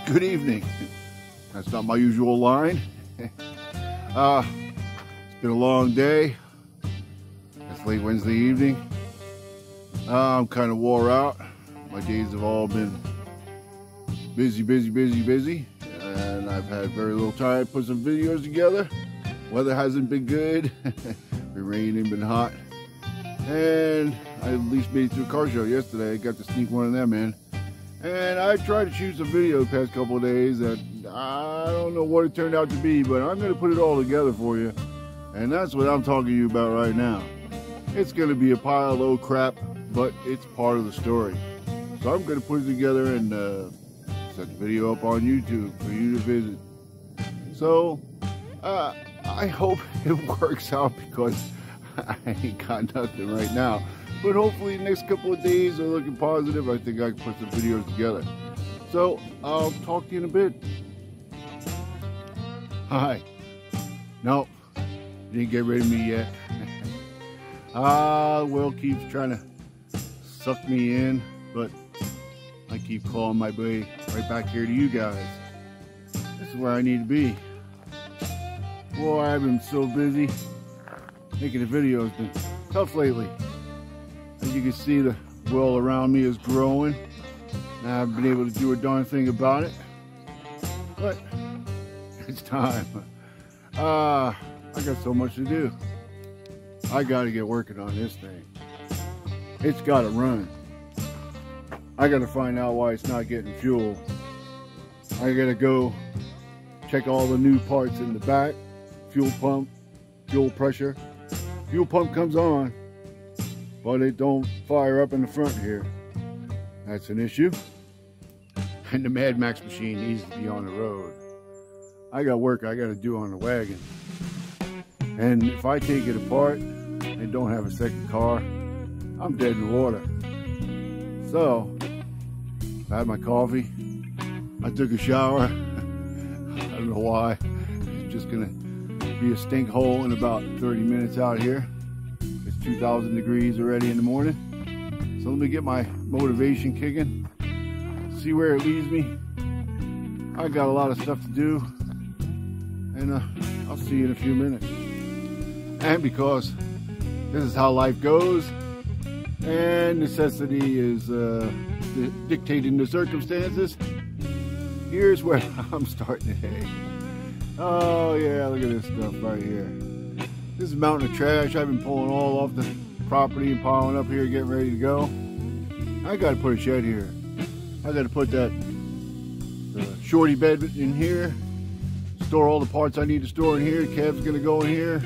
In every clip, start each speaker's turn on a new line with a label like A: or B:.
A: Good evening. That's not my usual line. It's been a long day. It's late Wednesday evening. I'm kind of wore out. My days have all been busy, and I've had very little time to put some videos together. Weather hasn't been good. Been raining, been hot, and I at least made it to a car show yesterday. I got to sneak one of them in. And I tried to shoot some video the past couple of days that I don't know what it turned out to be, but I'm going to put it all together for you. And that's what I'm talking to you about right now. It's going to be a pile of old crap, but it's part of the story. So I'm going to put it together and set the video up on YouTube for you to visit. So I hope it works out because I ain't got nothing right now. But hopefully the next couple of days are looking positive. I think I can put some videos together. So I'll talk to you in a bit. Hi. No, didn't get rid of me yet. Will keeps trying to suck me in, but I keep calling my way right back here to you guys. This is where I need to be. Boy, I've been so busy. Making a video has been tough lately. As you can see, the world around me is growing, and I haven't been able to do a darn thing about it, but it's time. I got so much to do. I got to get working on this thing. It's got to run. I got to find out why it's not getting fuel. I got to go check all the new parts in the back, fuel pump, fuel pressure. Fuel pump comes on, but it don't fire up in the front here. That's an issue. And the Mad Max machine needs to be on the road. I got work I got to do on the wagon. And if I take it apart and don't have a second car, I'm dead in the water. So, I had my coffee. I took a shower. I don't know why. It's just gonna be a stink hole in about 30 minutes out here. 2,000 degrees already in the morning. So let me get my motivation kicking, see where it leads me. I got a lot of stuff to do, and I'll see you in a few minutes. And because this is how life goes, and necessity is dictating the circumstances, here's where I'm starting today. Oh yeah, look at this stuff right here. This is a mountain of trash I've been pulling all off the property and piling up here, getting ready to go. I got to put a shed here. I got to put that shorty bed in here, store all the parts I need to store in here. Kev's going to go in here.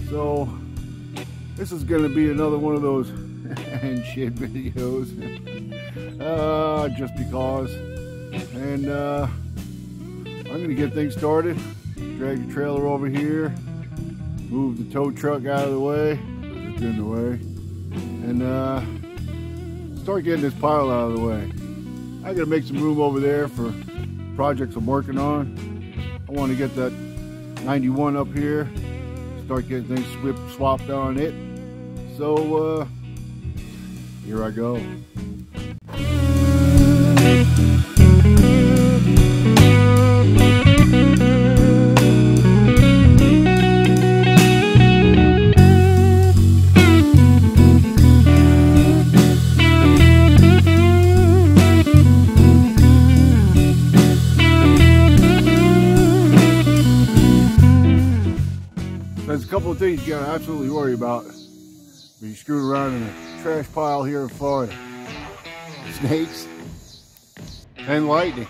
A: So this is going to be another one of those and shit videos. Just because. And I'm going to get things started. Drag the trailer over here. Move the tow truck out of the way, because it's in the way, and start getting this pile out of the way. I gotta make some room over there for projects I'm working on. I want to get that 91 up here, start getting things swapped on it. So here I go. There's a couple of things you gotta absolutely worry about when you screw around in a trash pile here in Florida. Snakes and lightning.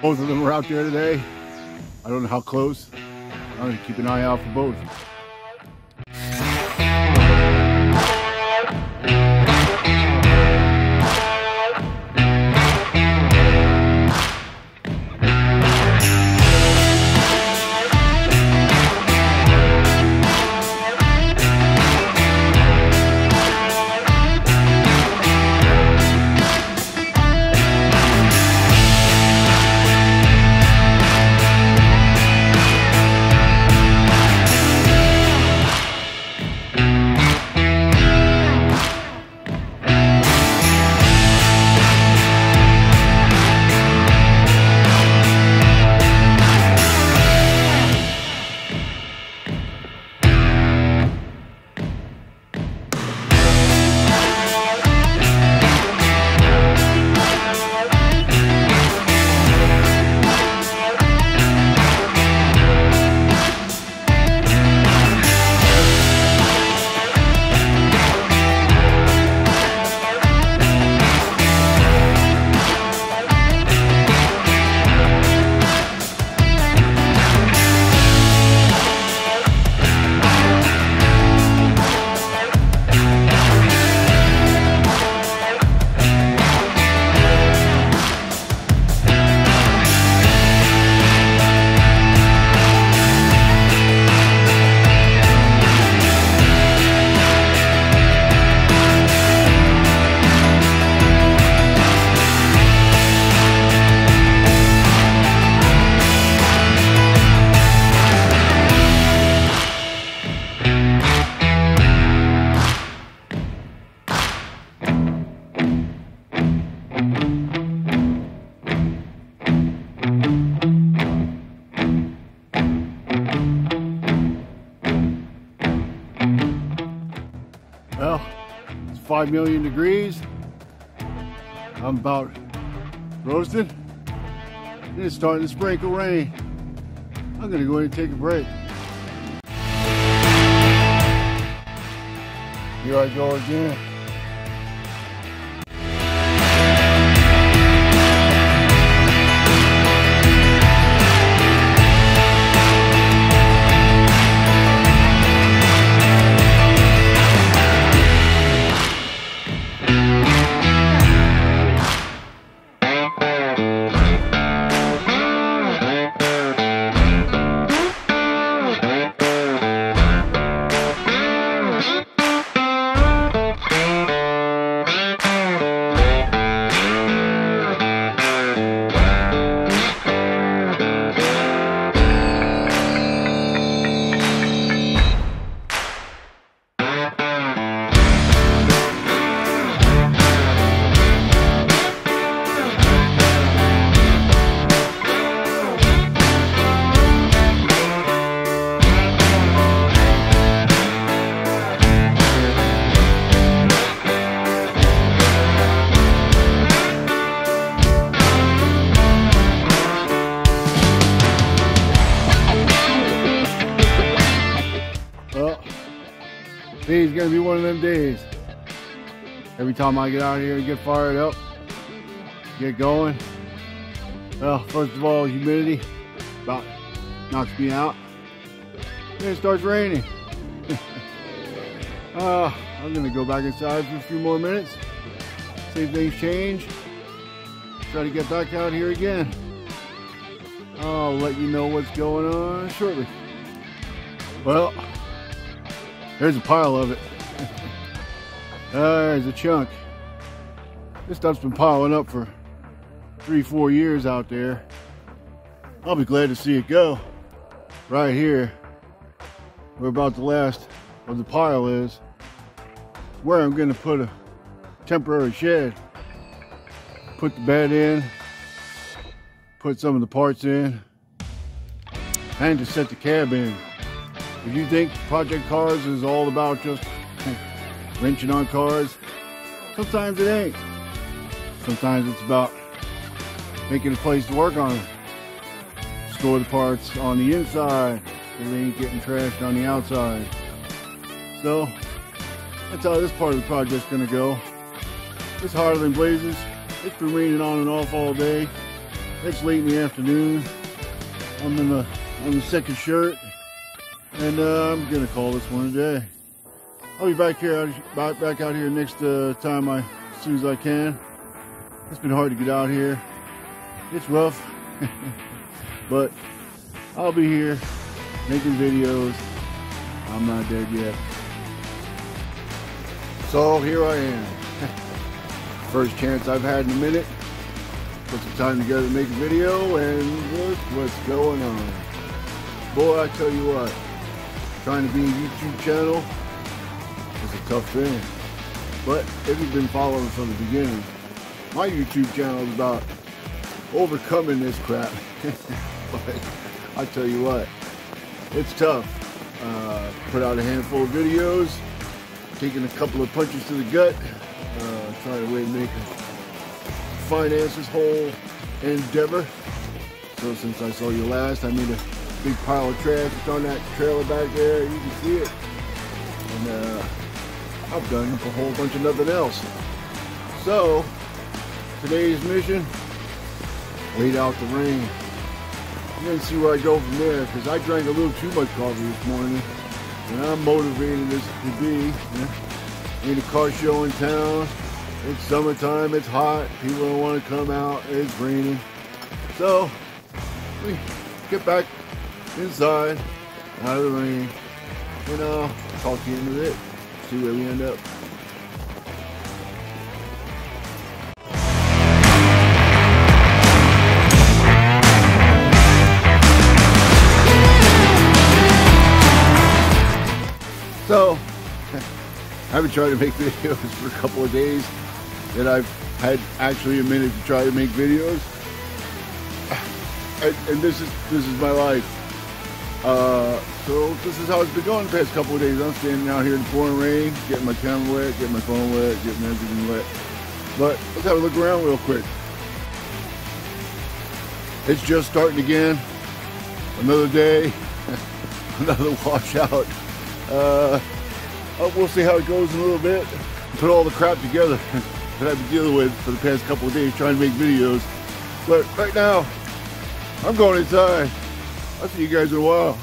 A: Both of them are out there today. I don't know how close. I'm gonna keep an eye out for both. 5 million degrees. I'm about roasted. And it's starting to sprinkle rain. I'm gonna go ahead and take a break. Here I go again. Today's gonna be one of them days. Every time I get out here and get fired up, get going. Well, first of all, humidity about knocks me out. Then it starts raining. I'm gonna go back inside for a few more minutes, see if things change. Try to get back out here again. I'll let you know what's going on shortly. Well, there's a pile of it. There's a chunk. This stuff's been piling up for 3-4 years out there. I'll be glad to see it go. Right here, where about the last of the pile is, where I'm gonna put a temporary shed. Put the bed in, put some of the parts in, and to set the cab in. If you think project cars is all about just wrenching on cars, sometimes it ain't. Sometimes it's about making a place to work on them. Store the parts on the inside so they ain't getting trashed on the outside. So that's how this part of the project's gonna go. It's hotter than blazes. It's been raining on and off all day. It's late in the afternoon. I'm in the second shirt. And I'm gonna call this one a day. I'll be back out here next time as soon as I can. It's been hard to get out here. It's rough, but I'll be here making videos. I'm not dead yet. So here I am. First chance I've had in a minute. Put some time together to make a video, and look what's going on. Boy, I tell you what. Trying to be a YouTube channel is a tough thing. But if you've been following from the beginning, my YouTube channel is about overcoming this crap. But I tell you what, it's tough. Put out a handful of videos, taking a couple of punches to the gut, trying to make finance this whole endeavor. So since I saw you last, I made a big pile of trash. It's on that trailer back there. You can see it. And I've done a whole bunch of nothing else. So today's mission, wait out the rain. I'm gonna see where I go from there, because I drank a little too much coffee this morning, and I'm motivated as to be. Ain't a car show in town. It's summertime. It's hot. People don't want to come out. It's raining. So we get back inside, out of the rain, and I'll talk to you in a bit, see where we end up. So, I've been trying to make videos for a couple of days, that I've had actually a minute to try to make videos, and this is my life. So this is how it's been going the past couple of days. I'm standing out here in the pouring rain, getting my camera wet, getting my phone wet, getting everything wet. But let's have a look around real quick. It's just starting again. Another day, another washout. We'll see how it goes in a little bit. Put all the crap together that I've been dealing with for the past couple of days trying to make videos. But right now, I'm going inside. I'll see you guys in a while.